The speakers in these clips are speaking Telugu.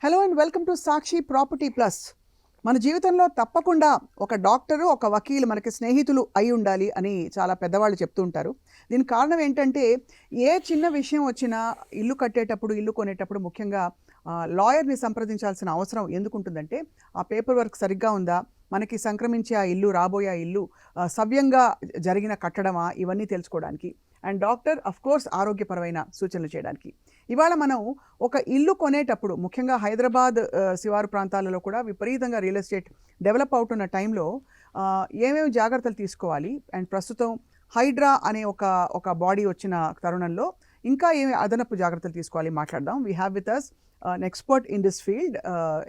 Hello and welcome to Sakshi property plus. మన జీవితంలో తప్పకుండా ఒక డాక్టరు, ఒక వకీలు మనకి స్నేహితులు అయి ఉండాలి అని చాలా పెద్దవాళ్ళు చెప్తూ ఉంటారు. దీనికి కారణం ఏంటంటే, ఏ చిన్న విషయం వచ్చినా ఇల్లు కట్టేటప్పుడు, ఇల్లు కొనేటప్పుడు ముఖ్యంగా లాయర్ని సంప్రదించాల్సిన అవసరం ఎందుకుంటుందంటే, ఆ పేపర్ వర్క్ సరిగ్గా ఉందా, మనకి సంక్రమించే ఆ ఇల్లు, రాబోయే ఆ ఇల్లు సవ్యంగా జరిగిన కట్టడమా, ఇవన్నీ తెలుసుకోవడానికి. అండ్ డాక్టర్ అఫ్ కోర్స్ ఆరోగ్యపరమైన సూచనలు చేయడానికి. ఇవాళ మనం ఒక ఇల్లు కొనేటప్పుడు ముఖ్యంగా హైదరాబాద్ శివారు ప్రాంతాలలో కూడా విపరీతంగా రియల్ ఎస్టేట్ డెవలప్ అవుతున్న టైంలో ఏమేమి జాగ్రత్తలు తీసుకోవాలి, అండ్ ప్రస్తుతం హైడ్రా అనే ఒక బాడీ వచ్చిన తరుణంలో ఇంకా ఏమి అదనపు జాగ్రత్తలు తీసుకోవాలి మాట్లాడదాం. We have with us an expert in this field,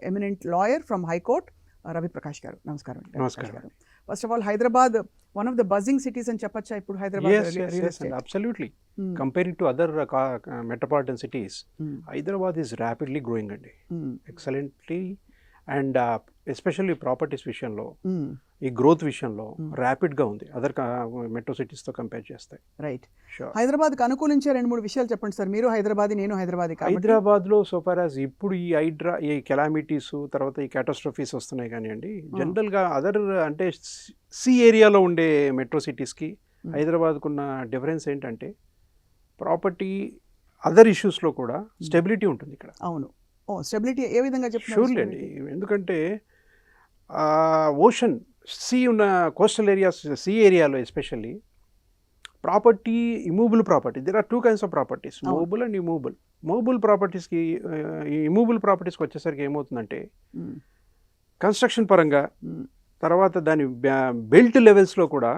eminent lawyer from High Court, Ravi Prakash garu. Namaskaram. Namaskaram. First of all, Hyderabad, one of the buzzing cities and chappacha ippudu Hyderabad real estate. Absolutely. Comparing to other metropolitan cities, Hyderabad is rapidly growing andi. Excellently, and especially properties విషయంలో ఈ గ్రోత్ విషయంలో ర్యాపిడ్ గా ఉంది అదర్ మెట్రో సిటీస్ తో కంపేర్ చేస్తే. రైట్. హైదరాబాద్ కు అనుకూలించే 2-3 విషయాలు చెప్పండి సార్. మీరు హైదరాబాద్, నేను హైదరాబాద్. హైదరాబాద్ లో సో ఫార్ యాజ్ ఇప్పుడు ఈ కెలామిటీస్ తర్వాత ఈ క్యాటాస్ట్రఫీస్ వస్తున్నాయి కానివ్వండి, జనరల్ గా అదర్ అంటే సి ఏరియాలో ఉండే మెట్రో సిటీస్ కి హైదరాబాద్ కున్న డిఫరెన్స్ ఏంటంటే, ప్రాపర్టీ అదర్ ఇష్యూస్ లో కూడా స్టెబిలిటీ ఉంటుంది ఇక్కడ. అవును. స్టెబిలిటీ ఏ విధంగా చెప్తున్నారు? షూర్లీ అండి, ఎందుకంటే ఓషన్ సీ ఉన్న కోస్టల్ ఏరియాస్, సీ ఏరియాలో especially property, immovable property, there are 2 kinds of properties, movable and immovable. Movable ప్రాపర్టీస్కి ఇమూవబుల్ ప్రాపర్టీస్కి వచ్చేసరికి ఏమవుతుందంటే, కన్స్ట్రక్షన్ పరంగా తర్వాత దాని బెల్ట్ లెవెల్స్లో కూడా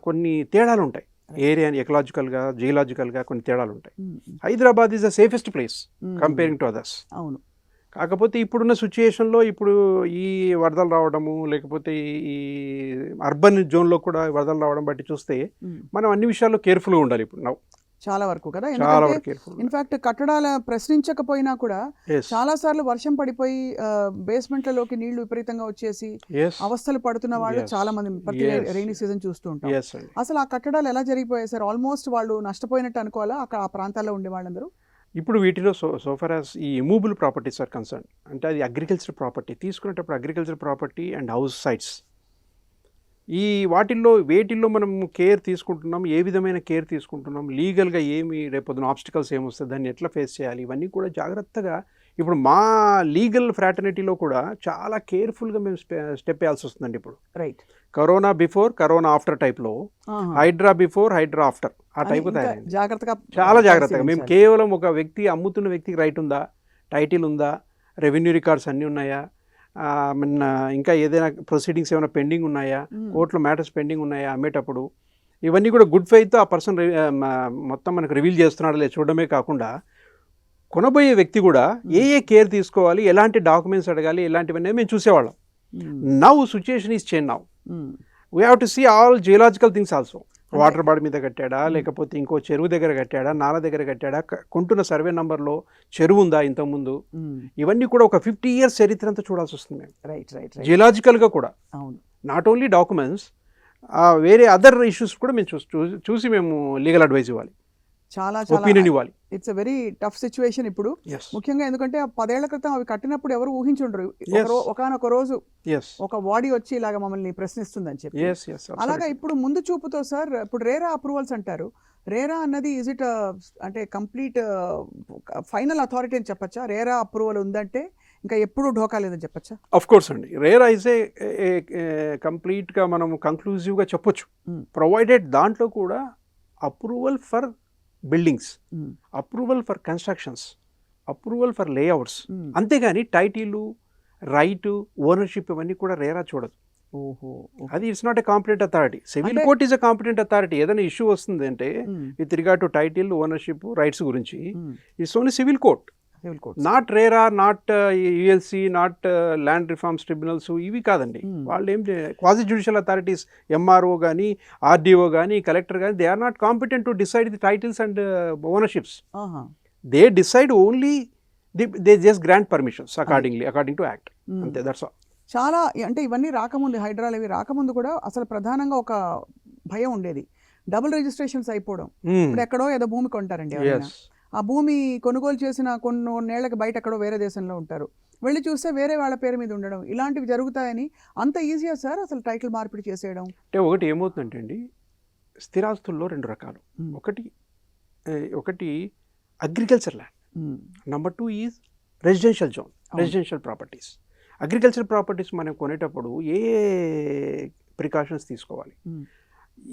కొన్ని తేడాలు ఉంటాయి. ఏరియా ఎకలాజికల్గా, జియోలాజికల్గా కొన్ని తేడాలు ఉంటాయి. Hyderabad is the safest place comparing to others. అవును. కాకపోతే ఇప్పుడున్న సిచ్యుయేషన్లో ఇప్పుడు ఈ వరదలు రావడము, లేకపోతే ఈ అర్బన్ జోన్లో కూడా వరదలు రావడం బట్టి చూస్తే మనం అన్ని విషయాల్లో కేర్ఫుల్గా ఉండాలి ఇప్పుడు చాలా వరకు కదా. చాలా వరకు కేర్ఫుల్. ఇన్ఫాక్ట్ కట్టడాల ప్రశ్నించకపోయినా కూడా చాలా సార్లు వర్షం పడిపోయి బేస్మెంట్లలోకి నీళ్లు విపరీతంగా వచ్చేసి అవస్థలు పడుతున్న వాళ్ళు చాలా మంది ప్రతి రైనీ సీజన్ చూస్తూ ఉంటాం. అసలు ఆ కట్టడాలు ఎలా జరిగిపోయాయి సార్? ఆల్మోస్ట్ వాళ్ళు నష్టపోయినట్టు అనుకోవాలా అక్కడ ఆ ప్రాంతాల్లో ఉండే వాళ్ళందరూ? ఇప్పుడు వీటిలో సో ఫార్ యాజ్ ఈ ఇమూవబుల్ ప్రాపర్టీస్ ఆర్ కన్సర్న్, అంటే అది అగ్రికల్చర్ ప్రాపర్టీ తీసుకునేటప్పుడు agriculture property and house sites, ఈ వేటిల్లో మనం కేర్ తీసుకుంటున్నాం, ఏ విధమైన కేర్ తీసుకుంటున్నాం, లీగల్గా ఏమి రేపొద్దున ఆబ్స్టికల్స్ ఏమొస్తుంది, దాన్ని ఎట్లా ఫేస్ చేయాలి, ఇవన్నీ కూడా జాగ్రత్తగా ఇప్పుడు మా లీగల్ ఫ్రాటర్నిటీలో కూడా చాలా కేర్ఫుల్గా మేము స్టెప్ వేయాల్సి వస్తుందండి ఇప్పుడు. Right. Corona before, corona after టైప్లో, హైడ్రా బిఫోర్, హైడ్రా ఆఫ్టర్ ఆ టైపు తయారైంది. చాలా జాగ్రత్తగా మేము కేవలం ఒక వ్యక్తి, అమ్ముతున్న వ్యక్తికి రైట్ ఉందా, టైటిల్ ఉందా, రెవెన్యూ రికార్డ్స్ అన్నీ ఉన్నాయా, ఇంకా ఏదైనా ప్రొసీడింగ్స్ ఏమైనా పెండింగ్ ఉన్నాయా, కోర్టులో మ్యాటర్స్ పెండింగ్ ఉన్నాయా అమ్మేటప్పుడు, ఇవన్నీ కూడా గుడ్ ఫెయిత్ ఆ పర్సన్ మొత్తం మనకు రివీల్ చేస్తున్నాడా లేదు చూడడమే కాకుండా, కొనబోయే వ్యక్తి కూడా ఏ కేర్ తీసుకోవాలి, ఎలాంటి డాక్యుమెంట్స్ అడగాలి, ఇలాంటివన్నీ మేము చూసేవాళ్ళం. Now situation is change. Now we have to see all geological things also. Water body మీద కట్టాడా, లేకపోతే ఇంకో చెరువు దగ్గర కట్టాడా, నాల దగ్గర కట్టాడా, కొంటున్న సర్వే నంబర్లో చెరువు ఉందా ఇంతకుముందు, ఇవన్నీ కూడా ఒక 50 years చరిత్ర అంతా చూడాల్సి వస్తుంది మేము. Right right. జియోలాజికల్గా కూడా, నాట్ ఓన్లీ డాక్యుమెంట్స్, వేరే అదర్ ఇష్యూస్ కూడా మేము చూసి మేము లీగల్ అడ్వైజ్ ఇవ్వాలి, చాలా ఒపీనియన్ ఇవ్వాలి. It's a very tough situation ఇప్పుడు, ముఖ్యంగా ఎందుకంటే 10 ఏళ్ల క్రితం అవి కట్టినప్పుడు ఎవరు ఊహించుండ్రు ఒకనొక రోజు ఒక బాడీ వచ్చి ఇలాగ మమ్మల్ని ప్రశ్నిస్తుందని చెప్పి. అలాగా ఇప్పుడు ముందు చూపుతో సార్, ఇప్పుడు రేరా అప్రూవల్స్ అంటారు. రేరా అన్నది ఈజ్ ఇట్ అంటే కంప్లీట్ ఫైనల్ అథారిటీ అని చెప్పచ్చా? రేరా అప్రూవల్ ఉందంటే ఇంకా ఎప్పుడు ఢోకా లేదని చెప్పచ్చా? అఫ్ కోర్స్ అండి, రేరా ఇస్ ఏ కంప్లీట్గా మనం కంక్లూజివ్గా చెప్పొచ్చు, ప్రొవైడెడ్ దాంట్లో కూడా approval for buildings, approval for constructions, approval for layouts, అంతేగాని టైటిల్, రైట్, ఓనర్షిప్ ఇవన్నీ కూడా రేరా చూడదు. అది it's not a competent authority. Civil court is a competent authority. ఏదైనా ఇష్యూ వస్తుంది అంటే with regard to title, ownership, rights గురించి it's only civil court, not RERA, not ULC, not land reforms tribunals, ఇవి కాదండి. వాళ్ళు ఏం క్వాజీ జ్యుడిషియల్ అథారిటీస్, ఎంఆర్ఓ కానీ, ఆర్డీఓ కానీ, కలెక్టర్ కానీ, they are not competent to decide the titles and ownerships. They decide only, they just grant permissions according to act, అంతే, దట్స్ ఆల్. చాలా అంటే ఇవన్నీ రాకముందు, హైడ్రాలు ఇవి రాకముందు కూడా అసలు ప్రధానంగా ఒక భయం ఉండేది, డబుల్ రిజిస్ట్రేషన్స్ అయిపోవడం. ఇప్పుడు ఎక్కడో ఏదో భూమి కొంటారండి, ఆ భూమి కొనుగోలు చేసిన కొన్నేళ్లకి బయట ఎక్కడో వేరే దేశంలో ఉంటారు, వెళ్ళి చూస్తే వేరే వాళ్ళ పేరు మీద ఉండడం, ఇలాంటివి జరుగుతాయని. అంత ఈజీయా సార్ అసలు టైటిల్ మార్పిడి చేసేయడం? అంటే ఒకటి ఏమవుతుందంటే అండి, స్థిరాస్తుల్లో 2 రకాలు. ఒకటి agriculture land, number 2 is residential zone, residential properties. Agriculture properties మనం కొనేటప్పుడు ఏ ప్రికాషన్స్ తీసుకోవాలి,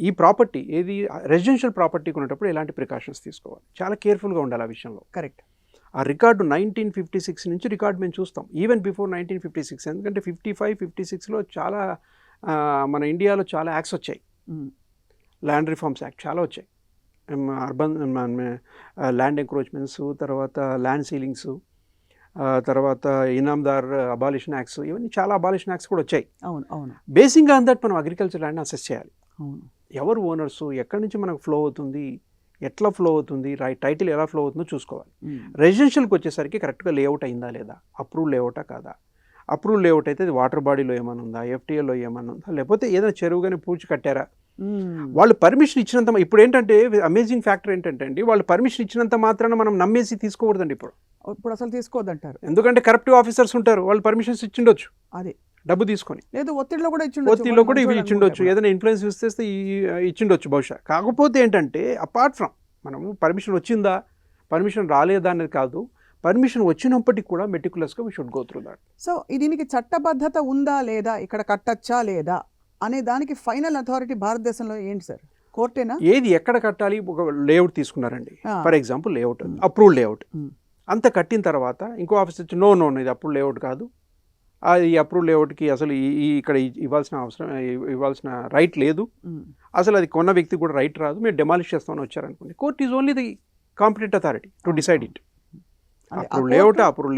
ఈ ప్రాపర్టీ ఏది రెసిడెన్షియల్ ప్రాపర్టీ కొనేటప్పుడు ఎలాంటి ప్రికాషన్స్ తీసుకోవాలి, చాలా కేర్ఫుల్గా ఉండాలి ఆ విషయంలో. కరెక్ట్. ఆ రికార్డు 1956 నుంచి రికార్డు మేము చూస్తాం, ఈవెన్ బిఫోర్ 1956. ఎందుకంటే 55-56లో చాలా మన ఇండియాలో చాలా యాక్ట్స్ వచ్చాయి, ల్యాండ్ రిఫార్మ్స్ యాక్ట్ చాలా వచ్చాయి. అర్బన్ ల్యాండ్ ఎంక్రోచ్మెంట్స్, తర్వాత ల్యాండ్ సీలింగ్స్, తర్వాత ఇనాందార్ అబాలిషన్ యాక్ట్స్, ఇవన్నీ చాలా అబాలిషన్ యాక్ట్స్ కూడా వచ్చాయి. అవును అవును. బేసిక్గా అందట్ మనం అగ్రికల్చర్ ల్యాండ్ అసెస్ చేయాలి. అవును. ఎవరు ఓనర్స్, ఎక్కడి నుంచి మనకు ఫ్లో అవుతుంది, ఎట్లా ఫ్లో అవుతుంది, టైటిల్ ఎలా ఫ్లో అవుతుందో చూసుకోవాలి. రెసిడెన్షియల్కి వచ్చేసరికి కరెక్ట్గా లేఅవుట్ అయిందా లేదా, అప్రూవ్ లేఅవుటా కాదా, అప్రూవ్ లేఅవుట్ అయితే వాటర్ బాడీలో ఏమైనా ఉందా, ఎఫ్టీఏలో ఏమైనా ఉందా, లేకపోతే ఏదైనా చెరువుగానే పూడ్చి కట్టారా. వాళ్ళు పర్మిషన్ ఇచ్చినంత, ఇప్పుడు ఏంటంటే అమేజింగ్ ఫ్యాక్టర్ ఏంటంటే అండి, వాళ్ళు పర్మిషన్ ఇచ్చినంత మాత్రాన మనం నమ్మేసి తీసుకోకూడదండి. ఇప్పుడు అసలు తీసుకోవద్దంటారు, ఎందుకంటే కరప్టివ్ ఆఫీసర్స్ ఉంటారు, వాళ్ళు పర్మిషన్స్ ఇచ్చిండొచ్చు, అది డబ్బు తీసుకొని, లేదు ఒత్తిడిలో కూడా ఇవి ఇచ్చిండొచ్చు, ఏదైనా ఇన్ఫ్లుయెన్స్ ఇస్తే ఇచ్చిండొచ్చు బహుశా. కాకపోతే ఏంటంటే అపార్ట్ ఫ్రమ్ మనము పర్మిషన్ వచ్చిందా పర్మిషన్ రాలేదా అనేది కాదు, పర్మిషన్ వచ్చినప్పటికీ కూడా మెటిక్యులస్గా we should go through that. So దీనికి చట్టబద్ధత ఉందా లేదా, ఇక్కడ కట్టచ్చా లేదా అనే దానికి ఫైనల్ అథారిటీ భారతదేశంలో ఏంటి సార్? కోర్టేనా? ఏది ఎక్కడ కట్టాలి, ఒక లేఅవుట్ తీసుకున్నారండి, for example layout, approve layout, అంత కట్టిన తర్వాత ఇంకో ఆఫీస్ వచ్చి నో ఇది అప్రూవ్ లేఅవుట్ కాదు, ఈ అప్రూవ్ లేఅవుట్కి అసలు ఇక్కడ ఇవ్వాల్సిన రైట్ లేదు, అసలు అది కొన్న వ్యక్తి కూడా రైట్ రాదు, మీరు డెమాలిష్ చేస్తామని వచ్చారనుకోండి, court is only the competent authority to decide it. Approve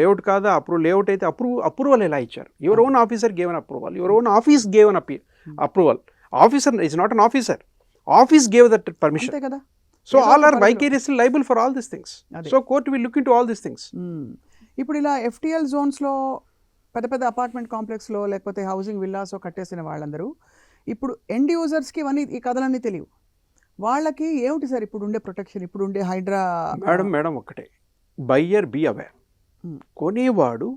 layout కాదా, అప్రూవ్ లేఅవుట్ అయితే అప్రూవల్ ఎలా ఇచ్చారు, your own officer given approval, your own office given approval, officer is not an officer, office gave that permission కదా. So all are vicariously liable for all these things. So court will look into all these things. ఇప్పుడు ఇలా ఎఫ్టీఎల్ జోన్స్లో పెద్ద పెద్ద అపార్ట్మెంట్ కాంప్లెక్స్లో లేకపోతే హౌసింగ్ విల్లాస్ కట్టేసిన వాళ్ళందరూ ఇప్పుడు ఎండ్ యూజర్స్కి ఇవన్నీ ఈ కథలన్నీ తెలియవు, వాళ్ళకి ఏమిటి సార్ ఇప్పుడు ఉండే ప్రొటెక్షన్, ఇప్పుడు ఉండే హైడ్రా? మేడం ఒక్కటే, బయ్యర్ బీ అవేర్, కొనేవాడు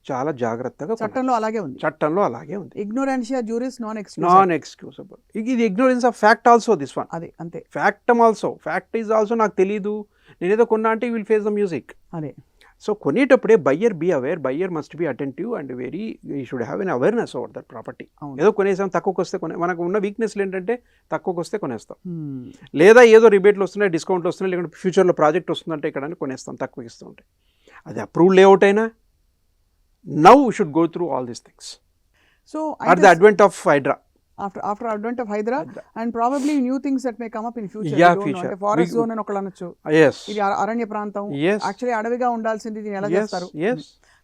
చాలా జాగ్రత్తగా, చట్టంలో అలాగే ఉంది, ఇగ్నోరెన్షియా జ్యూరిస్ నాన్ ఎక్స్క్యూజబుల్. ఇది ignorance of fact also, this one, అదే అంతే, ఫ్యాక్ట్ ఈజ్ ఆల్సో, నాకు తెలీదు నేనేదో కొన్నా అంటే విల్ ఫేస్ ద మ్యూజిక్. అదే. సో కొనేటప్పుడే buyer be aware, buyer must be attentive and very you should have an awareness over that property. ఏదో కొనేసాం, తక్కువకి వస్తే మనకు ఉన్న వీక్నెస్లు ఏంటంటే తక్కువకి వస్తే కొనేస్తాం, లేదా ఏదో రిబేట్లు వస్తున్నాయి, డిస్కౌంట్లు వస్తున్నాయి, లేకుంటే ఫ్యూచర్లో ప్రాజెక్ట్ వస్తుందంటే ఇక్కడ కొనేస్తాం తక్కువ ఇస్తూ ఉంటాయి. అది అప్రూవ్ లేఅవుట్ అయినా now we should go through all these things. So at the advent of HYDRAA, after advent of Hydra and probably new things that may come up in future. Future. Forest zone అని ఒకళ్ళు అనొచ్చు, ఇది అరణ్య ప్రాంతం, యాక్చువల్లీ అడవిగా ఉండాల్సింది, దీన్ని ఎలా చేస్తారు?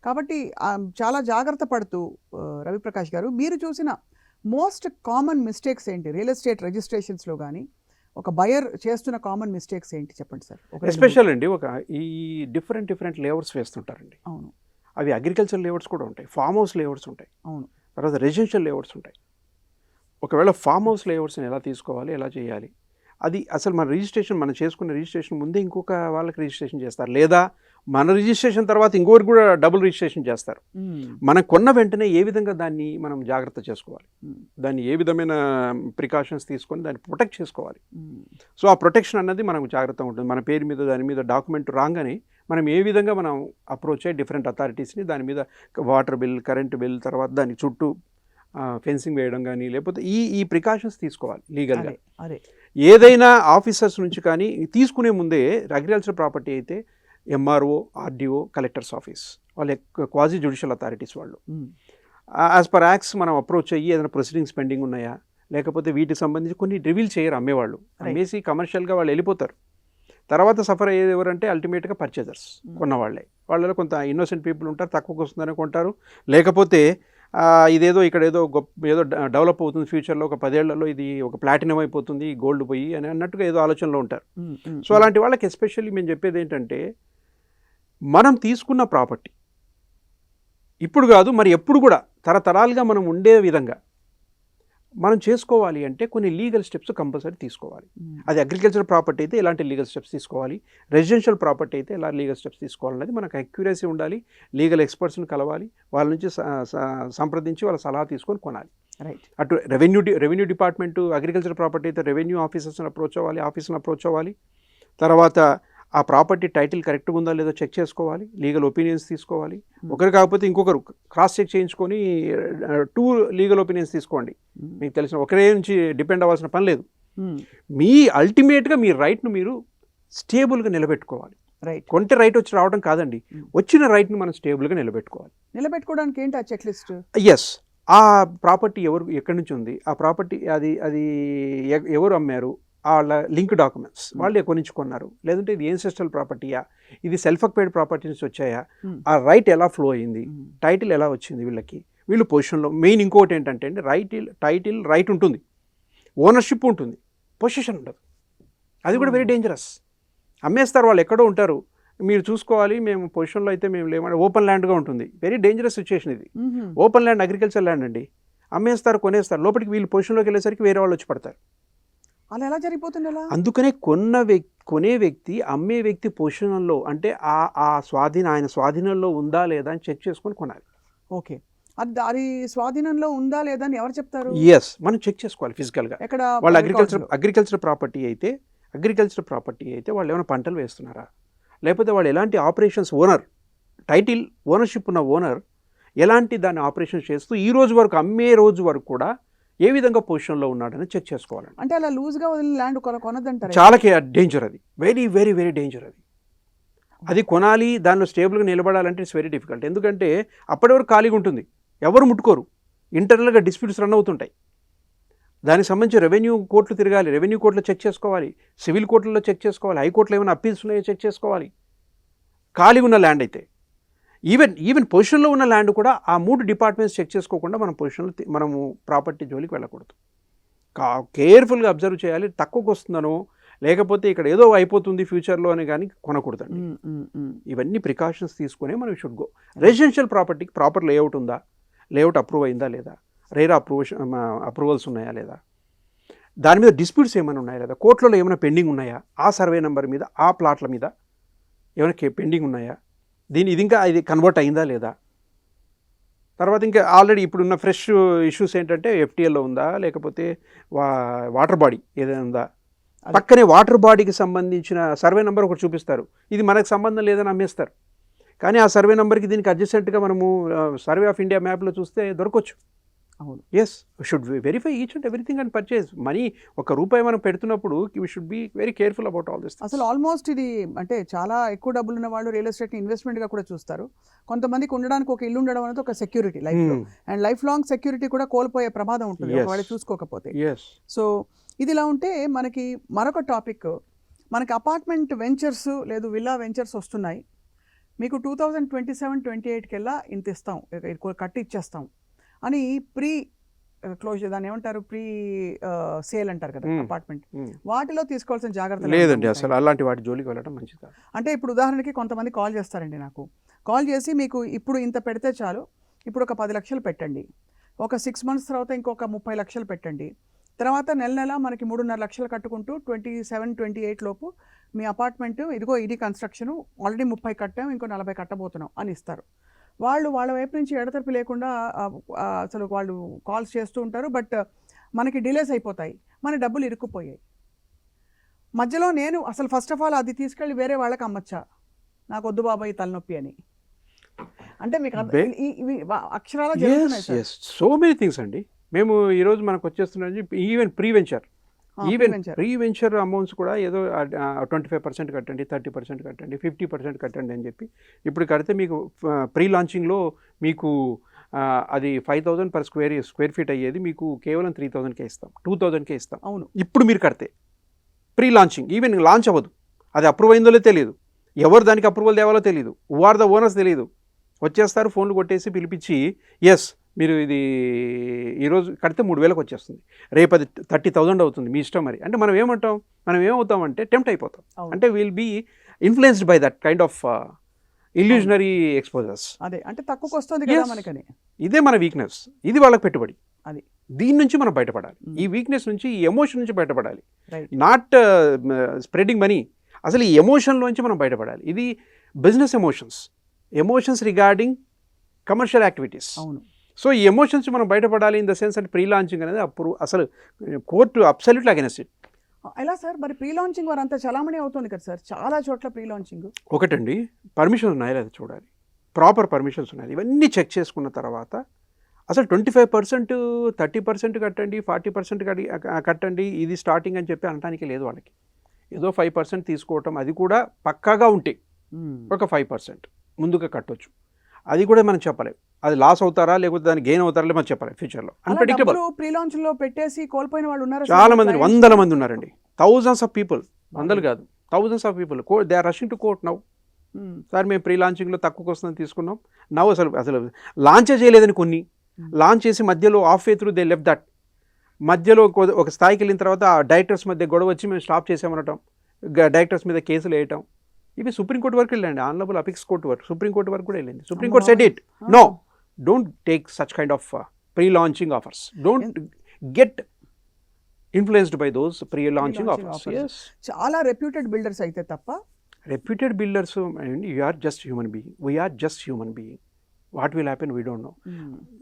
కాబట్టి చాలా జాగ్రత్త పడుతూ రవిప్రకాష్ గారు, మీరు చూసిన మోస్ట్ కామన్ మిస్టేక్స్ ఏంటి రియల్ ఎస్టేట్ రిజిస్ట్రేషన్స్లో కానీ ఒక బయర్ చేస్తున్న కామన్ మిస్టేక్స్ ఏంటి చెప్పండి సార్? ఎస్పెషల్ అండి, ఈ డిఫరెంట్ లేఅవుట్స్ వేస్తుంటారండి. అవును, అవి అగ్రికల్చర్ లేఅవుట్స్ కూడా ఉంటాయి, ఫామ్ హౌస్ లేఅవుట్స్ ఉంటాయి, అవును, తర్వాత రెసిడెన్షియల్ లేఅవుట్స్ ఉంటాయి. ఒకవేళ ఫామ్ హౌస్ లేఅవుట్స్ని ఎలా తీసుకోవాలి, ఎలా చేయాలి, అది అసలు మనం చేసుకున్న రిజిస్ట్రేషన్ ముందే ఇంకొక వాళ్ళకి రిజిస్ట్రేషన్ చేస్తారు, లేదా మన రిజిస్ట్రేషన్ తర్వాత ఇంకొకరికి కూడా డబుల్ రిజిస్ట్రేషన్ చేస్తారు. మనం కొన్న వెంటనే ఏ విధంగా దాన్ని మనం జాగ్రత్త చేసుకోవాలి, దాన్ని ఏ విధమైన ప్రికాషన్స్ తీసుకొని దాన్ని ప్రొటెక్ట్ చేసుకోవాలి. సో ఆ ప్రొటెక్షన్ అన్నది మనకు జాగ్రత్తగా ఉంటుంది. మన పేరు మీద దాని మీద డాక్యుమెంట్ రాగానే మనం ఏ విధంగా మనం అప్రోచ్ అయ్యి డిఫరెంట్ అథారిటీస్ని దాని మీద వాటర్ బిల్, కరెంట్ బిల్, తర్వాత దాని చుట్టూ ఫెన్సింగ్ వేయడం కానీ, లేకపోతే ఈ ప్రికాషన్స్ తీసుకోవాలి లీగల్గా. ఏదైనా ఆఫీసర్స్ నుంచి కానీ తీసుకునే ముందే అగ్రికల్చర్ ప్రాపర్టీ అయితే ఎంఆర్ఓ, ఆర్డీఓ, కలెక్టర్స్ ఆఫీస్, వాళ్ళు క్వాజీ జ్యుడిషియల్ అథారిటీస్ వాళ్ళు యాజ్ పర్ యాక్ట్స్ మనం అప్రోచ్ అయ్యి ఏదైనా ప్రొసీడింగ్స్ పెండింగ్ ఉన్నాయా, లేకపోతే వీటికి సంబంధించి కొన్ని రివీల్ చేయరు అమ్మేవాళ్ళు, అమ్మేసి కమర్షియల్గా వాళ్ళు వెళ్ళిపోతారు. తర్వాత సఫర్ అయ్యేది ఎవరంటే అల్టిమేట్గా పర్చేజర్స్, కొన్నవాళ్ళే. వాళ్ళలో కొంత ఇన్నోసెంట్ పీపుల్ ఉంటారు, తక్కువకి వస్తుందని కొంటారు, లేకపోతే ఇదేదో ఇక్కడ ఏదో ఏదో డెవలప్ అవుతుంది ఫ్యూచర్లో, ఒక 10 ఏళ్లలో ఇది ఒక ప్లాటినం అయిపోతుంది, గోల్డ్ పోయి అని అన్నట్టుగా ఏదో ఆలోచనలో ఉంటారు. సో అలాంటి వాళ్ళకి ఎస్పెషల్లీ మేము చెప్పేది ఏంటంటే, మనం తీసుకున్న ప్రాపర్టీ ఇప్పుడు కాదు మరి ఎప్పుడు కూడా తరతరాలుగా మనం ఉండే విధంగా మనం చేసుకోవాలి అంటే కొన్ని లీగల్ స్టెప్స్ కంపల్సరీ తీసుకోవాలి. అది అగ్రికల్చర్ ప్రాపర్టీ అయితే ఎలాంటి లీగల్ స్టెప్స్ తీసుకోవాలి, రెసిడెన్షియల్ ప్రాపర్టీ అయితే ఎలా లీగల్ స్టెప్స్ తీసుకోవాలనేది మనకు అక్యురసీ ఉండాలి. లీగల్ ఎక్స్పర్ట్స్ని కలవాలి, వాళ్ళ నుంచి సంప్రదించి వాళ్ళ సలహా తీసుకొని కొనాలి. రైట్. అటు రెవెన్యూ డిపార్ట్మెంట్, అగ్రికల్చర్ ప్రాపర్టీ అయితే రెవెన్యూ ఆఫీసర్స్ని అప్రోచ్ అవ్వాలి, ఆఫీస్ని అప్రోచ్ అవ్వాలి. తర్వాత ఆ ప్రాపర్టీ టైటిల్ కరెక్ట్గా ఉందా లేదో చెక్ చేసుకోవాలి, లీగల్ ఒపీనియన్స్ తీసుకోవాలి. ఒకరు కాకపోతే ఇంకొకరు క్రాస్ చెక్ చేయించుకొని 2 లీగల్ ఒపీనియన్స్ తీసుకోండి. మీకు తెలిసిన ఒకరే నుంచి డిపెండ్ అవ్వాల్సిన పని లేదు. మీ అల్టిమేట్గా మీ రైట్ను మీరు స్టేబుల్గా నిలబెట్టుకోవాలి. రైట్. కొంటే రైట్ వచ్చి రావడం కాదండి, వచ్చిన రైట్ను మనం స్టేబుల్గా నిలబెట్టుకోవాలి. నిలబెట్టుకోవడానికి ఏంటి ఆ చెక్ లిస్ట్? ఎస్, ఆ ప్రాపర్టీ ఎక్కడి నుంచి ఉంది, ఆ ప్రాపర్టీ అది ఎవరు అమ్మారు, వాళ్ళ లింక్ డాక్యుమెంట్స్, వాళ్ళు ఎక్కడి నుంచి కొన్నారు, లేదంటే ఇది ఏన్సెస్ట్రల్ ప్రాపర్టీయా, ఇది సెల్ఫ్ అక్వైర్డ్ ప్రాపర్టీ నుంచి వచ్చాయా, ఆ రైట్ ఎలా ఫ్లో అయింది, టైటిల్ ఎలా వచ్చింది వీళ్ళకి, వీళ్ళు పొజిషన్లో. మెయిన్ ఇంకోటి ఏంటంటే అండి, టైటిల్ రైట్ ఉంటుంది, ఓనర్షిప్ ఉంటుంది, పొజిషన్ ఉండదు. అది కూడా వెరీ డేంజరస్. అమ్మేస్తారు, వాళ్ళు ఎక్కడో ఉంటారు, మీరు చూసుకోవాలి, మేము పొజిషన్లో అయితే మేము లేమంటే ఓపెన్ ల్యాండ్గా ఉంటుంది. వెరీ డేంజరస్ సిచ్యువేషన్ ఇది. ఓపెన్ ల్యాండ్, అగ్రికల్చర్ ల్యాండ్ అండి, అమ్మేస్తారు, కొనేస్తారు, లోపలికి వీళ్ళు పొజిషన్లోకి వెళ్ళేసరికి వేరే వాళ్ళు వచ్చి పడతారు. అలా ఎలా జరిగిపోతుంది అలా? అందుకనే కొనే వ్యక్తి అమ్మే వ్యక్తి పొజిషన్లో అంటే ఆయన స్వాధీనంలో ఉందా లేదా అని చెక్ చేసుకొని కొనాలి. ఓకే. అది స్వాధీనంలో ఉందా లేదా అని ఎవరు చెప్తారు? ఎస్, మనం చెక్ చేసుకోవాలి ఫిజికల్గా. ఎక్కడ? వాళ్ళు అగ్రికల్చర్ ప్రాపర్టీ అయితే వాళ్ళు ఏమైనా పంటలు వేస్తున్నారా, లేకపోతే వాళ్ళు ఎలాంటి ఆపరేషన్స్, ఓనర్షిప్ ఉన్న ఓనర్ ఎలాంటి దాన్ని ఆపరేషన్ చేస్తూ ఈ రోజు వరకు, అమ్మే రోజు వరకు కూడా ఏ విధంగా పొజిషన్లో ఉన్నాడని చెక్ చేసుకోవాలండి. అంటే అలా లూజ్గా వదిలిన ల్యాండ్ కొనద్దంటారు? చాలా డేంజర్ అది, వెరీ వెరీ వెరీ డేంజర్ అది కొనాలి, దానిలో స్టేబుల్గా నిలబడాలంటే ఇట్స్ వెరీ డిఫికల్ట్. ఎందుకంటే అప్పటి వరకు ఖాళీగా ఉంటుంది, ఎవరు ముట్టుకోరు, ఇంటర్నల్గా డిస్ప్యూట్స్ రన్ అవుతుంటాయి. దానికి సంబంధించి రెవెన్యూ కోర్టులు తిరగాలి, రెవెన్యూ కోర్టులో చెక్ చేసుకోవాలి, సివిల్ కోర్టుల్లో చెక్ చేసుకోవాలి, హైకోర్టులో ఏమైనా అప్పీల్స్ ఉన్నాయో చెక్ చేసుకోవాలి. ఖాళీగా ఉన్న ల్యాండ్ అయితే, ఈవెన్ పొజిషన్లో ఉన్న ల్యాండ్ కూడా ఆ 3 డిపార్ట్మెంట్స్ చెక్ చేసుకోకుండా మనము ప్రాపర్టీ జోలికి వెళ్ళకూడదు. కేర్ఫుల్గా అబ్జర్వ్ చేయాలి, తక్కువకు వస్తుందనో లేకపోతే ఇక్కడ ఏదో అయిపోతుంది ఫ్యూచర్లో అని కానీ కొనకూడదండి. ఇవన్నీ ప్రికాషన్స్ తీసుకునే మనం షుడ్ గో. రెసిడెన్షియల్ ప్రాపర్టీకి ప్రాపర్ లేఅవుట్ ఉందా, లేఅవుట్ అప్రూవ్ అయిందా లేదా, రేరా అప్రూవల్స్ ఉన్నాయా లేదా, దాని మీద డిస్ప్యూట్స్ ఏమైనా ఉన్నాయా లేదా, కోర్టులో ఏమైనా పెండింగ్ ఉన్నాయా, ఆ సర్వే నెంబర్ మీద, ఆ ప్లాట్ల మీద ఏమైనా పెండింగ్ ఉన్నాయా, ఇది కన్వర్ట్ అయిందా లేదా. తర్వాత ఇంకా ఆల్రెడీ ఇప్పుడున్న ఫ్రెష్ ఇష్యూస్ ఏంటంటే ఎఫ్టీఎల్లో ఉందా, లేకపోతే వాటర్ బాడీ ఏదైనా ఉందా, పక్కనే వాటర్ బాడీకి సంబంధించిన సర్వే నెంబర్ ఒకటి చూపిస్తారు, ఇది మనకు సంబంధం లేదని అమ్మేస్తారు. కానీ ఆ సర్వే నెంబర్కి దీనికి అడ్జసెంట్గా మనము సర్వే ఆఫ్ ఇండియా మ్యాప్లో చూస్తే దొరకవచ్చు. అవును. Yes, should verify each and everything and purchase. Money ₹1 మనం పెడుతున్నప్పుడు we should be very careful about all this. అసలు ఆల్మోస్ట్ ఇది అంటే చాలా ఎక్కువ డబ్బులు ఉన్న వాళ్ళు రియల్ ఎస్టేట్ని ఇన్వెస్ట్మెంట్గా కూడా చూస్తారు. కొంతమందికి ఉండడానికి ఒక ఇల్లు ఉండడం అనేది ఒక సెక్యూరిటీ లైఫ్లో, అండ్ లైఫ్ లాంగ్ సెక్యూరిటీ కూడా కోల్పోయే ప్రమాదం ఉంటుంది ఒకవేళ చూసుకోకపోతే. సో ఇది ఇలా ఉంటే మనకి మరొక టాపిక్, మనకి అపార్ట్మెంట్ వెంచర్స్ లేదు విల్లా వెంచర్స్ వస్తున్నాయి. మీకు 2027-28 కల్లా ఇంత ఇస్తాం, కట్టి ఇచ్చేస్తాం అని ప్రీ క్లోజర్, దాన్ని ఏమంటారు, ప్రీ సేల్ అంటారు కదా అపార్ట్మెంట్, వాటిలో తీసుకోవాల్సిన జాగ్రత్తలు లేదండి. అసలు అలాంటి వాటి జోలికి వెళ్ళడం మంచిది కాదు. అంటే ఇప్పుడు ఉదాహరణకి కొంతమంది కాల్ చేస్తారండి నాకు, కాల్ చేసి మీకు ఇప్పుడు ఇంత పెడితే చాలు, ఇప్పుడు ఒక 10 లక్షలు పెట్టండి, ఒక 6 months తర్వాత ఇంకొక 30 లక్షలు పెట్టండి, తర్వాత నెల మనకి 3.5 లక్షలు కట్టుకుంటూ 27-28 లోపు మీ అపార్ట్మెంట్ ఇదిగో ఇది కన్స్ట్రక్షన్, ఆల్రెడీ 30 కట్టాం, ఇంకో 40 కట్టబోతున్నాం అని ఇస్తారు. వాళ్ళు వాళ్ళ వైపు నుంచి ఎడతెరిపి లేకుండా అసలు వాళ్ళు కాల్స్ చేస్తూ ఉంటారు. బట్ మనకి డిలేస్ అయిపోతాయి, మన డబ్బులు ఇరుక్కుపోయాయి. మధ్యలో నేను అసలు ఫస్ట్ ఆఫ్ ఆల్ అది తీసుకెళ్ళి వేరే వాళ్ళకి అమ్మచ్చా, నాకు వద్దు బాబాయ్ తలనొప్పి అని. అంటే మీకు అక్షరాల సో మెనీ థింగ్స్ అండి. మేము ఈరోజు మనకు వచ్చేస్తున్నాం ఈవెన్ ప్రీ వెంచర్ అమౌంట్స్ కూడా ఏదో 25% కట్టండి, 30% కట్టండి, 50% కట్టండి అని చెప్పి ఇప్పుడు కడితే మీకు ప్రీ లాంచింగ్లో మీకు అది 5,000 per స్క్వేర్ ఫీట్ అయ్యేది మీకు కేవలం 3,000కే ఇస్తాం, 2,000కే ఇస్తాం. అవును. ఇప్పుడు మీరు కడితే ప్రీ లాంచింగ్, ఈవెన్ లాంచ్ అవ్వదు, అది అప్రూవ్ అయిందో తెలియదు, ఎవరు దానికి అప్రూవల్ తేవాలో తెలియదు, హూ ఆర్ ద ఓనర్స్ తెలియదు, వచ్చేస్తారు ఫోన్లు కొట్టేసి పిలిపించి ఎస్ మీరు ఇది ఈరోజు కడితే 3,000కి వచ్చేస్తుంది, రేపు అది 30,000 అవుతుంది, మీ ఇష్టం మరి. అంటే మనం ఏమవుతామంటే టెంప్ట్ అయిపోతాం. అంటే will be influenced by that kind of illusionary exposures. అదే అంటే తక్కువకి వస్తుంది కదా మనకని, ఇదే మన వీక్నెస్, ఇది వాళ్ళకి పెట్టుబడి. అది దీని నుంచి మనం బయటపడాలి, ఈ వీక్నెస్ నుంచి, ఈ ఎమోషన్ నుంచి బయటపడాలి. రైట్. నాట్ స్ప్రెడింగ్ మనీ, అసలు ఈ ఎమోషన్లోంచి మనం బయటపడాలి. ఇది business emotions regarding commercial activities. అవును. సో ఈ ఎమోషన్స్ మనం బయటపడాలి ఇన్ ద సెన్స్ అంటే ప్రీ లాంచింగ్ అనేది అప్పుడు అసలు కోర్టు అబ్సల్యూట్లీ అగైనెస్ట్ ఇట్. ఎలా సార్ మరి ప్రీ లాంచింగ్ వారంతా చలామణి అవుతుంది కదా సార్, చాలా చోట్ల ప్రీ లాంచింగ్. ఒకటండి, పర్మిషన్ ఉన్నాయా లేదా చూడాలి, ప్రాపర్ పర్మిషన్స్ ఉన్నాయి, ఇవన్నీ చెక్ చేసుకున్న తర్వాత అసలు 25%, 30% కట్టండి, 40% కట్టండి, ఇది స్టార్టింగ్ అని చెప్పి అనడానికి లేదు వాళ్ళకి. ఏదో 5% తీసుకోవటం, అది కూడా పక్కాగా ఉంటే ఒక 5% ముందుగా కట్టొచ్చు. అది కూడా మనం చెప్పలేం, అది లాస్ అవుతారా లేకపోతే దాన్ని గెయిన్ అవుతారా మనం చెప్పలేం ఫ్యూచర్లో. అన్ప్రెడిక్టబుల్. ప్రీ లాంచ్ లో పెట్టేసి కోల్పోయిన వాళ్ళు ఉన్నారు చాలా మంది, వందల మంది ఉన్నారండి, థౌజండ్స్ ఆఫ్ పీపుల్, వందలు కాదు thousands of people. They are rushing to court now. Sir మేము ప్రీ లాంచింగ్లో తక్కువకి వస్తుందని తీసుకున్నాం, నవ్వు అసలు లాంచే చేయలేదని కొన్ని లాంచ్ చేసి మధ్యలో half way through they left that, మధ్యలో ఒక స్థాయికి వెళ్ళిన తర్వాత ఆ డైరెక్టర్స్ మధ్య గొడవ వచ్చి మేము స్టాప్ చేసామనటం, డైరెక్టర్స్ మీద కేసులు వేయటం, ఇవి సుప్రీంకోర్టు వరకు వెళ్ళండి, ఆనరబుల్ అపిక్స్ కోర్టు వరకు, సుప్రీంకోర్టు వరకు కూడా వెళ్ళింది. Supreme court said it, no, don't take such kind of pre launching offers, don't get influenced by those pre launching offers. చాలా రెప్యూటెడ్ బిల్డర్స్ అయితే తప్ప. Reputed builders, you are just human being, we are just human being, what will happen we don't know.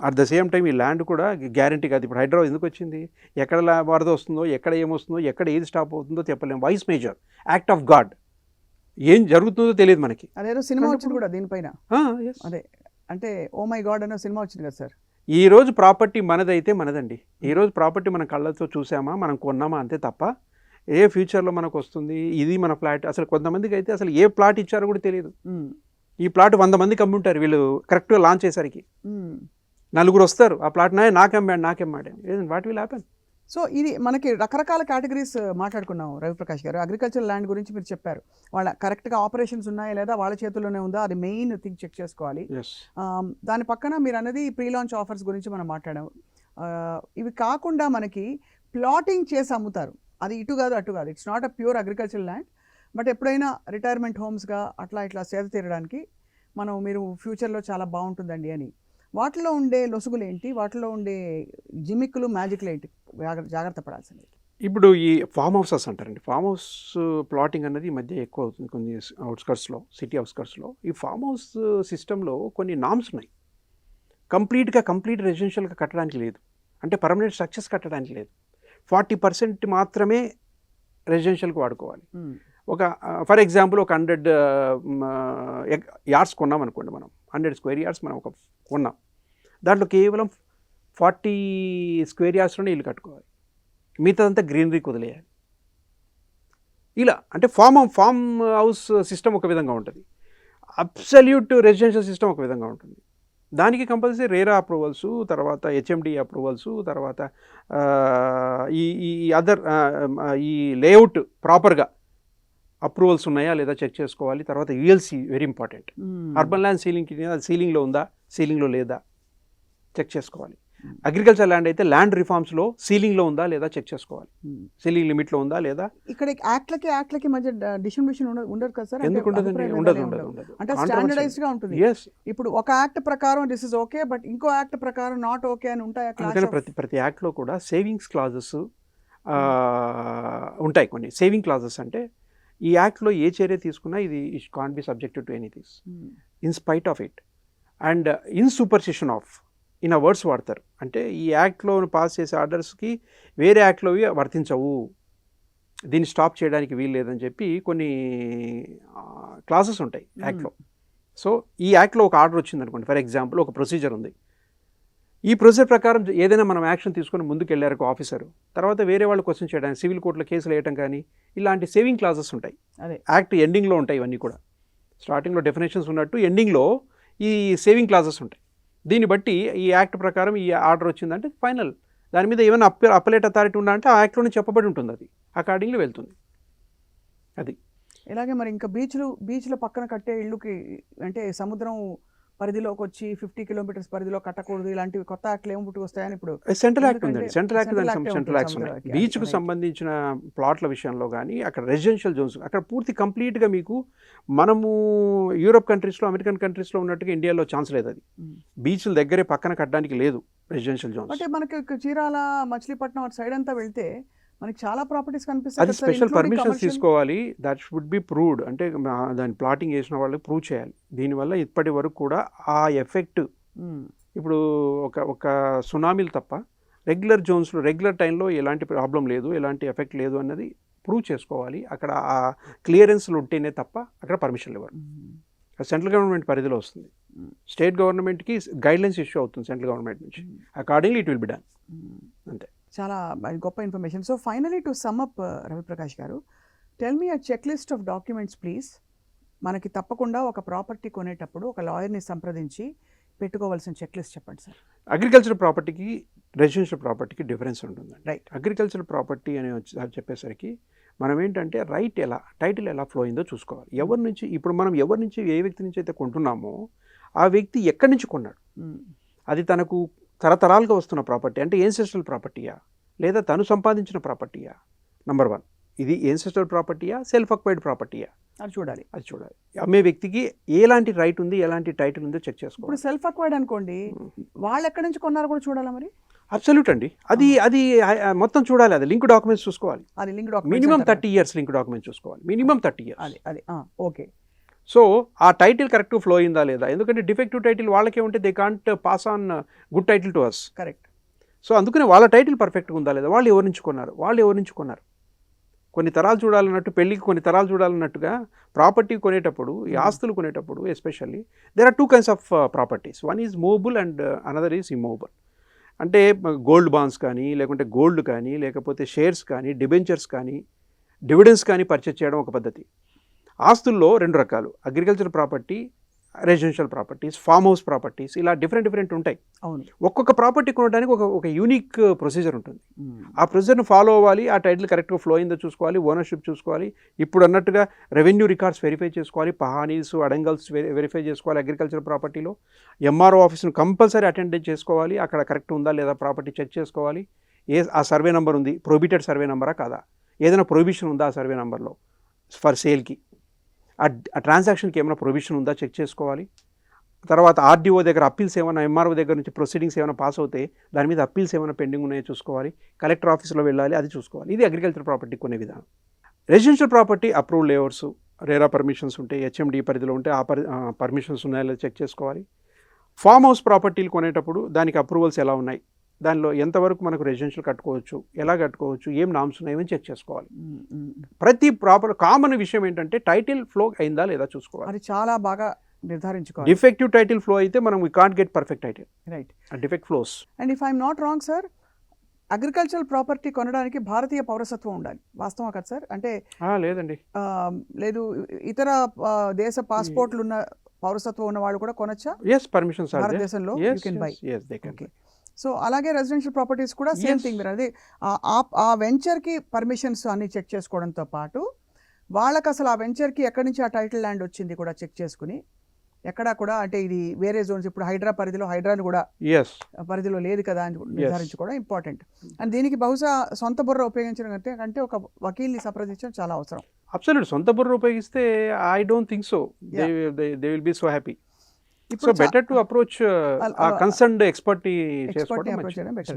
At the same time ఈ ల్యాండ్ కూడా గ్యారంటీ కాదు. ఇప్పుడు హైదరాబాద్ ఎందుకు వచ్చింది, ఎక్కడ వరద వస్తుందో, ఎక్కడ ఏమొస్తుందో, ఎక్కడ ఏది స్టాప్ అవుతుందో చెప్పలేము. Vis major, act of God, ఏం జరుగుతుందో తెలియదు మనకి. అదేదో సినిమా వచ్చింది కూడా దీనిపైన, అదే అంటే ఓ మై గాడ్ అనే సినిమా వచ్చింది కదా సార్. ఈ రోజు ప్రాపర్టీ మనదైతే మనదండి, ఈ రోజు ప్రాపర్టీ మనం కళ్ళతో చూసామా, మనం కొన్నామా అంతే తప్ప ఏ ఫ్యూచర్లో మనకు వస్తుంది ఇది మన ఫ్లాట్. అసలు కొంతమందికి అయితే అసలు ఏ ప్లాట్ ఇచ్చారో కూడా తెలియదు. ఈ ప్లాట్ 100 మందికి అమ్ముంటారు, వీళ్ళు కరెక్ట్గా లాంచ్ చేసరికి 4 వస్తారు, ఆ ప్లాట్ నాకెమ్మాడు, వాట్ విల్ హ్యాపెన్. సో ఇది మనకి రకరకాల కేటగిరీస్ మాట్లాడుకున్నాం రవిప్రకాష్ గారు. అగ్రికల్చర్ ల్యాండ్ గురించి మీరు చెప్పారు, వాళ్ళ కరెక్ట్గా ఆపరేషన్స్ ఉన్నాయా లేదా, వాళ్ళ చేతుల్లోనే ఉందా, అది మెయిన్ థింగ్ చెక్ చేసుకోవాలి. దాని పక్కన మీరు అన్నది ప్రీ లాంచ్ ఆఫర్స్ గురించి మనం మాట్లాడాము. ఇవి కాకుండా మనకి ప్లాటింగ్ చేసి అమ్ముతారు, అది ఇటు కాదు అటు కాదు, it's not a pure agriculture land, but ఎప్పుడైనా రిటైర్మెంట్ హోమ్స్గా అట్లా ఇట్లా సేద తీరడానికి మీరు ఫ్యూచర్లో చాలా బాగుంటుందండి అని. వాటిలో ఉండే లొసుగులు ఏంటి, వాటిలో ఉండే జిమిక్కులు, మ్యాజిక్లు ఏంటి, జాగ్రత్త పడాల్సింది. ఇప్పుడు ఈ ఫామ్ హౌసెస్ అంటారండి, ఫామ్ హౌస్ ప్లాటింగ్ అన్నది ఈ మధ్య ఎక్కువ అవుతుంది కొన్ని అవుట్స్కర్ట్స్లో, సిటీ అవుట్స్కర్ట్స్లో. ఈ ఫామ్ హౌస్ సిస్టంలో కొన్ని నామ్స్ ఉన్నాయి, కంప్లీట్ రెసిడెన్షియల్గా కట్టడానికి లేదు, అంటే పర్మనెంట్ స్ట్రక్చర్స్ కట్టడానికి లేదు. 40% మాత్రమే రెసిడెన్షియల్కి వాడుకోవాలి. ఒక ఫర్ ఎగ్జాంపుల్ ఒక 100 యార్డ్స్ కొన్నాం అనుకోండి, మనం 100 స్క్వేర్ యార్డ్స్ మనం కొన్నాం, దాంట్లో కేవలం 40 స్క్వేర్ యార్డ్స్లోనే ఇల్లు కట్టుకోవాలి, మిగతాదంతా గ్రీనరీకి వదిలేయాలి. ఇలా అంటే ఫామ్ హౌస్ సిస్టమ్ ఒక విధంగా ఉంటుంది, అబ్సల్యూట్ రెసిడెన్షియల్ సిస్టమ్ ఒక విధంగా ఉంటుంది. దానికి కంపల్సరీ రేరా అప్రూవల్స్, తర్వాత హెచ్ఎండి అప్రూవల్స్, తర్వాత ఈ అదర్ ఈ లేఅవుట్ ప్రాపర్గా అప్రూవల్స్ ఉన్నాయా లేదా చెక్ చేసుకోవాలి. తర్వాత ULC very important, urban land సీలింగ్లో ఉందా, సీలింగ్లో లేదా చెక్ చేసుకోవాలి. అగ్రికల్చర్ ల్యాండ్ అయితే ల్యాండ్ రిఫార్మ్స్లో సీలింగ్లో ఉందా లేదా చెక్ చేసుకోవాలి, సీలింగ్ లిమిట్లో ఉందా లేదా. ఇక్కడ యాక్ట్లకి మధ్య డిస్ట్రిబ్యూషన్ ఉండదు కదా సార్? ఎందుకు ఉండదండి, ఉండదు, అంటే స్టాండర్డైజ్డ్గా ఉంటుంది. ఇప్పుడు ఒక యాక్ట్ ప్రకారం దిస్ ఇస్ ఓకే, బట్ ఇంకో యాక్ట్ ప్రకారం నాట్ ఓకే అని ఉంటాయి. ప్రతి యాక్ట్లో కూడా సేవింగ్స్ క్లాజెస్ ఉంటాయి. కొన్ని సేవింగ్ క్లాజెస్ అంటే ఈ యాక్ట్లో ఏ చర్య తీసుకున్నా ఇది can't be subjected to anything in spite of it and in supersession of, in words వాడతారు. అంటే ఈ యాక్ట్లో పాస్ చేసే ఆర్డర్స్కి వేరే యాక్ట్లోవి వర్తించవు, దీన్ని స్టాప్ చేయడానికి వీలు లేదని చెప్పి కొన్ని క్లాసెస్ ఉంటాయి యాక్ట్లో. సో ఈ యాక్ట్లో ఒక ఆర్డర్ వచ్చింది అనుకోండి, ఫర్ ఎగ్జాంపుల్ ఒక ప్రొసీజర్ ఉంది, ఈ ప్రొసీజర్ ప్రకారం ఏదైనా మనం యాక్షన్ తీసుకొని ముందుకు వెళ్ళారు ఒక ఆఫీసర్, తర్వాత వేరే వాళ్ళు క్వశ్చన్ చేయడానికి సివిల్ కోర్టులో కేసులు వేయటం కానీ ఇలాంటి సేవింగ్ క్లాసెస్ ఉంటాయి. అదే యాక్ట్ ఎండింగ్లో ఉంటాయి ఇవన్నీ కూడా. స్టార్టింగ్లో డెఫినేషన్స్ ఉన్నట్టు ఎండింగ్లో ఈ సేవింగ్ క్లాజెస్ ఉంటాయి. దీన్ని బట్టి ఈ యాక్ట్ ప్రకారం ఈ ఆర్డర్ వచ్చిందంటే ఫైనల్, దాని మీద ఏమైనా అప్పలేట్ అథారిటీ ఉందా అంటే ఆ యాక్ట్లోనే చెప్పబడి ఉంటుంది, అది అకార్డింగ్లీ వెళ్తుంది. అది ఇలాగే మరి ఇంకా బీచ్ల పక్కన కట్టే ఇళ్ళుకి అంటే సముద్రం పరిధిలోకి వచ్చి 50 కిలోమీటర్స్ పరిధిలో కట్టకూడదు, ఇలాంటివి కొత్త యాక్ట్లు ఏమి పుట్టుకొస్తాయని ఇప్పుడు సెంట్రల్ యాక్ట్ ఉందండి, సెంట్రల్ యాక్ట్స్ ఉన్నాయి. బీచ్కు సంబంధించిన ప్లాట్ల విషయంలో కానీ అక్కడ రెసిడెన్షియల్ జోన్స్ అక్కడ పూర్తి కంప్లీట్గా మీకు మనము యూరోప్ కంట్రీస్లో, అమెరికన్ కంట్రీస్లో ఉన్నట్టుగా ఇండియాలో ఛాన్స్ లేదు. అది బీచ్ల దగ్గరే పక్కన కట్టడానికి లేదు. Residential zones. అంటే మనకి చీరాల మచిలీపట్నం అటు సైడ్ అంతా వెళ్తే మనకి చాలా ప్రాపర్టీస్ అది కనిపిస్తాయి స్పెషల్ పర్మిషన్స్ తీసుకోవాలి. That should be proved. అంటే దాని ప్లాటింగ్ చేసిన వాళ్ళు ప్రూవ్ చేయాలి. దీనివల్ల ఇప్పటి వరకు కూడా ఆ ఎఫెక్ట్ ఇప్పుడు ఒక సునామీలు తప్ప రెగ్యులర్ జోన్స్లో రెగ్యులర్ టైంలో ఎలాంటి ప్రాబ్లం లేదు, ఎలాంటి ఎఫెక్ట్ లేదు అన్నది ప్రూవ్ చేసుకోవాలి. అక్కడ ఆ క్లియరెన్స్లు ఉంటేనే తప్ప అక్కడ పర్మిషన్లు ఇవ్వరు. సెంట్రల్ గవర్నమెంట్ పరిధిలో వస్తుంది. స్టేట్ గవర్నమెంట్కి గైడ్లైన్స్ ఇష్యూ అవుతుంది సెంట్రల్ గవర్నమెంట్ నుంచి. Accordingly it will be done. అంతే. చాలా గొప్ప information. So finally to sum up Raviprakash garu, tell me a check list of documents please. మనకి తప్పకుండా ఒక ప్రాపర్టీ కొనేటప్పుడు ఒక లాయర్ని సంప్రదించి పెట్టుకోవాల్సిన చెక్ లిస్ట్ చెప్పండి సార్. అగ్రికల్చర్ ప్రాపర్టీకి రెసిడెన్షియల్ ప్రాపర్టీకి డిఫరెన్స్ ఉంటుంది. రైట్. అగ్రికల్చర్ ప్రాపర్టీ అని చెప్పేసరికి మనం ఏంటంటే టైటిల్ ఎలా ఫ్లో అయిందో చూసుకోవాలి. ఎవరి నుంచి ఇప్పుడు మనం ఎవరి నుంచి ఏ వ్యక్తి నుంచి అయితే కొంటున్నామో ఆ వ్యక్తి ఎక్కడి నుంచి కొన్నాడు, అది తనకు తరతరాలుగా వస్తున్న ప్రాపర్టీ అంటే ఏన్సెస్ట్రల్ ప్రాపర్టీయా లేదా తను సంపాదించిన ప్రాపర్టీయా, నంబర్ 1. ఇది ఏన్సెస్ట్రల్ ప్రాపర్టీయా సెల్ఫ్ అక్వైర్డ్ ప్రాపర్టీయా అది చూడాలి. అమ్మే వ్యక్తికి ఎలాంటి రైట్ ఉంది, ఎలాంటి టైటిల్ ఉందో చెక్ చేసుకోవాలి. ఇప్పుడు సెల్ఫ్ అక్వైర్డ్ అనుకోండి, వాళ్ళు ఎక్కడి నుంచి కొన్నారో కూడా చూడాలా మరి? అబ్సల్యూట్ అండి. అది మొత్తం చూడాలి. అది లింక్ డాక్యుమెంట్స్ చూసుకోవాలి. అది link document minimum 30 years link document చూసుకోవాలి. Minimum 30 years. అది ఓకే. సో ఆ టైటిల్ కరెక్ట్ ఫ్లో అయిందా లేదా, ఎందుకంటే డిఫెక్టివ్ టైటిల్ వాళ్ళకే ఉంటే they can't pass on good title to us. Correct. So అందుకనే వాళ్ళ టైటిల్ పర్ఫెక్ట్గా ఉందా లేదా, వాళ్ళు ఎవరి నుంచి కొన్నారు కొన్ని తరాలు చూడాలన్నట్టు, పెళ్ళికి కొన్ని తరాలు చూడాలన్నట్టుగా ప్రాపర్టీ కొనేటప్పుడు, ఈ ఆస్తులు కొనేటప్పుడు especially there are 2 kinds of properties. One is movable and another is immovable. అంటే గోల్డ్ బాండ్స్ కానీ, లేకుంటే గోల్డ్ కానీ, లేకపోతే షేర్స్ కానీ, డిబెంచర్స్ కానీ, డివిడెండ్స్ కానీ పర్చేజ్ చేయడం ఒక పద్ధతి. ఆస్తుల్లో 2 రకాలు: agriculture property, residential properties, farm house properties, ఇలా డిఫరెంట్ ఉంటాయి. అవును. ఒక్కొక్క ప్రాపర్టీ కొనడానికి ఒక యూనిక్ ప్రొసీజర్ ఉంటుంది. ఆ ప్రొసీజర్ను ఫాలో అవ్వాలి. ఆ టైటిల్ కరెక్ట్గా ఫ్లో అయిందో చూసుకోవాలి, ఓనర్షిప్ చూసుకోవాలి, ఇప్పుడు అన్నట్టుగా రెవెన్యూ రికార్డ్స్ వెరిఫై చేసుకోవాలి, పహానీస్ అడంగల్స్ వెరిఫై చేసుకోవాలి. అగ్రికల్చర్ ప్రాపర్టీలో ఎంఆర్ఓ ఆఫీస్ను కంపల్సరీ అటెండ్ చేసుకోవాలి. అక్కడ కరెక్ట్ ఉందా లేదా ప్రాపర్టీ చెక్ చేసుకోవాలి. ఆ సర్వే నెంబర్ ఉంది, ప్రొహిబిటెడ్ సర్వే నెంబరా కాదా, ఏదైనా ప్రొహిబిషన్ ఉందా ఆ సర్వే నెంబర్లో ఫర్ సేల్కి, ఆ ట్రాన్సాక్షన్కి ఏమైనా ప్రొవిజన్ ఉందా చెక్ చేసుకోవాలి. తర్వాత ఆర్డీఓ దగ్గర అప్పీల్స్ ఏమైనా, ఎంఆర్ఓ దగ్గర నుంచి ప్రొసీడింగ్స్ ఏమైనా పాస్ అవుతాయి, దాని మీద అప్పీల్స్ ఏమైనా పెండింగ్ ఉన్నాయో చూసుకోవాలి. కలెక్టర్ ఆఫీస్లో వెళ్ళాలి, అది చూసుకోవాలి. ఇది అగ్రికల్చర్ ప్రాపర్టీ కొనే విధానం. Residential property approve layouts, RERA permissions ఉంటాయి, హెచ్ఎండి పరిధిలో ఉంటే ఆ పర్మిషన్స్ ఉన్నాయో లేదో చెక్ చేసుకోవాలి. ఫామ్ హౌస్ ప్రాపర్టీలు కొనేటప్పుడు దానికి అప్రూవల్స్ ఎలా ఉన్నాయి, దానిలో ఎంతవరకు మనకు రెసిడెన్షియల్ కట్టుకోవచ్చు, ఎలా కట్టుకోవచ్చు, ఏం నామ్స్ ఉన్నాయని చెక్ చేసుకోవాలి. ప్రతి కామన్ విషయం ఏంటంటే టైటిల్ ఫ్లో అయిందా లేదా చూసుకోవాలి. అది చాలా బాగా నిర్ధారించుకోవాలి. డిఫెక్టివ్ టైటిల్ ఫ్లో అయితే మనం we can't get perfect title. Right. Defect flows. And if I'm not wrong sir, agricultural property కొనడానికి భారతీయ పౌరసత్వం ఉండాలి, వాస్తవం కదా సార్? అంటే లేదండి, లేదు, ఇతర దేశ పాస్పోర్ట్లు ఉన్న పౌరసత్వం ఉన్న వాళ్ళు కూడా కొనొచ్చా? ఎస్, పర్మిషన్స్ భారతదేశంలో you can buy. Okay. So అలాగే రెసిడెన్షియల్ ప్రాపర్టీస్ కూడా సేమ్ థింగ్. మీరు అదే ఆ వెంచర్కి పర్మిషన్స్ అన్ని చెక్ చేసుకోవడంతో పాటు వాళ్ళకి అసలు ఆ వెంచర్కి ఎక్కడి నుంచి ఆ టైటిల్ ల్యాండ్ వచ్చింది కూడా చెక్ చేసుకుని, ఎక్కడా కూడా అంటే ఇది వేరే జోన్స్, ఇప్పుడు హైడ్రా పరిధిలో హైడ్రాని కూడా పరిధిలో లేదు కదా అని నిర్ధారించుకోవడం ఇంపార్టెంట్. అండ్ దీనికి బహుశా సొంత బుర్ర ఉపయోగించడం కంటే ఒక వకీల్ని సంప్రదించడం చాలా అవసరం. అబ్సల్యూట్. సొంత బుర్ర ఉపయోగిస్తే I don't think so they will be so happy. So better to approach concerned expert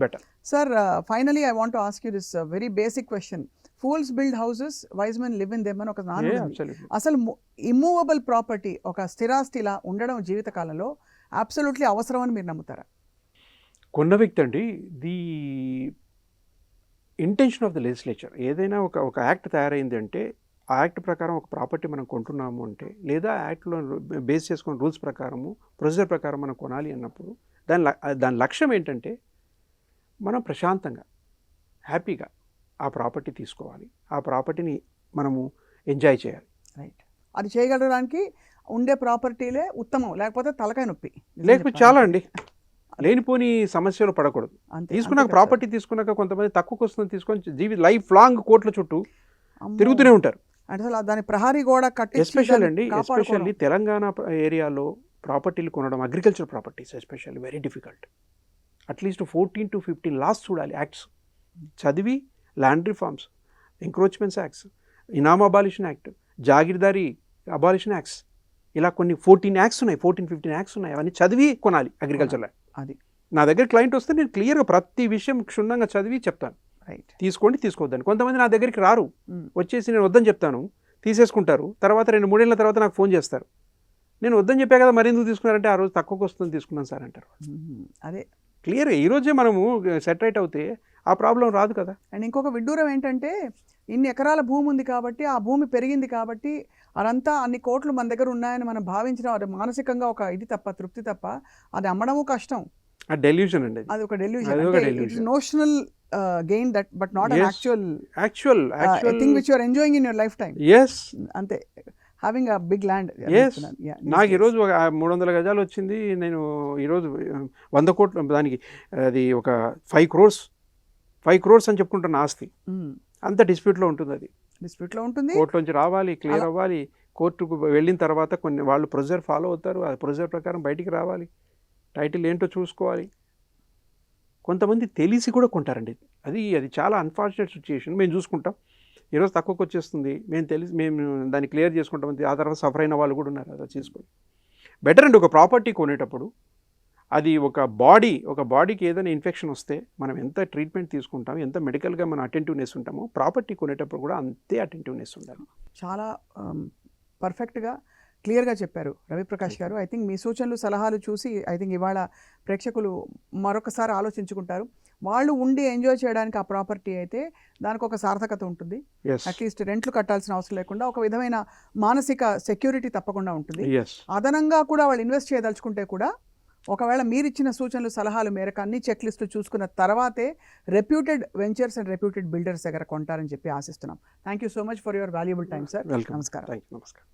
better. Sir, finally I want to ask you this very basic question. Fools build houses, wise men live in them అని ఒక నానుడి ఉంది. అసలు ఇమ్మూవబుల్ ప్రాపర్టీ, ఒక స్థిరాస్తి ఇలా ఉండడం జీవిత కాలంలో అబ్సల్యూట్లీ అవసరం అని మీరు నమ్ముతారా? కొన్న వ్యక్తి అండి, the intention of the legislature, ఏదైనా ఒక యాక్ట్ తయారైంది అంటే ఆ యాక్ట్ ప్రకారం ఒక ప్రాపర్టీ మనం కొంటున్నాము అంటే, లేదా యాక్ట్లో బేస్ చేసుకున్న రూల్స్ ప్రకారము, ప్రొసీజర్ ప్రకారం మనం కొనాలి అన్నప్పుడు దాని లక్ష్యం ఏంటంటే మనం ప్రశాంతంగా హ్యాపీగా ఆ ప్రాపర్టీ తీసుకోవాలి, ఆ ప్రాపర్టీని మనము ఎంజాయ్ చేయాలి. రైట్. అది చేయగలడానికి ఉండే ప్రాపర్టీలే ఉత్తమం, లేకపోతే తలకాయ నొప్పి. లేకపోతే చాలా అండి, లేనిపోని సమస్యలు పడకూడదు. తీసుకున్నాక ప్రాపర్టీ తీసుకున్నాక కొంతమంది తక్కువకి వస్తుంది తీసుకొని లైఫ్ లాంగ్ కోట్ల చుట్టూ తిరుగుతూనే ఉంటారు. అసలు దాని ప్రహారీ గోడ కట్టి ఎస్పెషల్లీ తెలంగాణ ఏరియాలో ప్రాపర్టీలు కొనడం, agriculture properties especially very difficult. At least 14 to 15 laws చూడాలి, యాక్ట్స్ చదివి, land reforms, encroachments acts, Inam abolition act, Jagirdari abolition acts, ఇలా కొన్ని 14 యాక్ట్స్ ఉన్నాయి, 14-15 యాక్ట్స్ ఉన్నాయి. అవన్నీ చదివి కొనాలి అగ్రికల్చర్ ల్యాండ్. అది నా దగ్గర క్లయింట్ వస్తే నేను క్లియర్గా ప్రతి విషయం క్షుణ్ణంగా చదివి చెప్తాను, రైట్. తీసుకోండి తీసుకోవద్దని. కొంతమంది నా దగ్గరికి రారు, వచ్చేసి నేను వద్దని చెప్తాను, తీసేసుకుంటారు. తర్వాత 2-3 ఏళ్ళ తర్వాత నాకు ఫోన్ చేస్తారు, నేను వద్దని చెప్పా కదా మరి ఎందుకు తీసుకున్నారంటే ఆ రోజు తక్కువకి వస్తుంది తీసుకున్నాను సార్ అంటారు. అదే క్లియర్గా ఈరోజే మనము సెటరేట్ అవుతే ఆ ప్రాబ్లం రాదు కదా. అండ్ ఇంకొక విడ్డూరం ఏంటంటే ఇన్ని ఎకరాల భూమి ఉంది కాబట్టి ఆ భూమి పెరిగింది కాబట్టి అదంతా అన్ని కోట్లు మన దగ్గర ఉన్నాయని మనం భావించడం అది మానసికంగా ఒక ఇది తప్ప తృప్తి తప్ప అది అమ్మడము కష్టం. ఆ డెల్యూషన్ అండి, అది ఒక డెల్యూషన్. అది ఒక అంటే delusion. It's notional gain that but not an Yes. Actual actual thing which you are enjoying in your life time. Yes. అంతే, having a big land. Yes. నాకు ఈరోజు ఒక 300 గజాలు వచ్చింది, నేను ఈరోజు 100 కోట్లు దానికి, అది ఒక 5 crores అని చెప్పుకుంటున్న ఆస్తి అంత డిస్ప్యూట్లో ఉంటుంది. అది డిస్ప్యూట్లో ఉంటుంది. కోర్టులోంచి రావాలి, క్లియర్ అవ్వాలి, కోర్టుకు వెళ్ళిన తర్వాత కొన్ని వాళ్ళు ప్రొసీజర్ ఫాలో అవుతారు, ఆ ప్రొసీజర్ ప్రకారం బయటికి రావాలి, టైటిల్ ఏంటో చూసుకోవాలి. కొంతమంది తెలిసి కూడా కొంటారండి, అది చాలా అన్ఫార్చునేట్ సిచ్యుయేషన్. మేము చూసుకుంటాం, ఈరోజు తక్కువకి వచ్చేస్తుంది, మేము దాన్ని క్లియర్ చేసుకుంటాం, ఆ తర్వాత సఫర్ అయిన వాళ్ళు కూడా ఉన్నారు. అది చేసుకొని బెటర్ అండి. ఒక ప్రాపర్టీ కొనేటప్పుడు అది ఒక బాడీకి ఏదైనా ఇన్ఫెక్షన్ వస్తే మనం ఎంత ట్రీట్మెంట్ తీసుకుంటాం, ఎంత మెడికల్గా మనం అటెంటివ్నెస్ ఉంటామో, ప్రాపర్టీ కొనేటప్పుడు కూడా అంతే అటెంటివ్నెస్ ఉండాలి. చాలా పర్ఫెక్ట్గా క్లియర్గా చెప్పారు రవిప్రకాష్ గారు. ఐ థింక్ మీ సూచనలు సలహాలు చూసి ఐ థింక్ ఇవాళ ప్రేక్షకులు మరొకసారి ఆలోచించుకుంటారు. వాళ్ళు ఉండి ఎంజాయ్ చేయడానికి ఆ ప్రాపర్టీ అయితే దానికి ఒక సార్థకత ఉంటుంది. అట్లీస్ట్ రెంట్లు కట్టాల్సిన అవసరం లేకుండా ఒక విధమైన మానసిక సెక్యూరిటీ తప్పకుండా ఉంటుంది. అదనంగా కూడా వాళ్ళు ఇన్వెస్ట్ చేయదలుచుకుంటే కూడా ఒకవేళ మీరు ఇచ్చిన సూచనలు సలహాలు మేరకు అన్ని చెక్ లిస్టులు చూసుకున్న తర్వాతే reputed ventures and reputed builders దగ్గర కొంటారని చెప్పి ఆశిస్తున్నాం. Thank you so much for your valuable time sir. Welcome. నమస్కారం. నమస్కారం.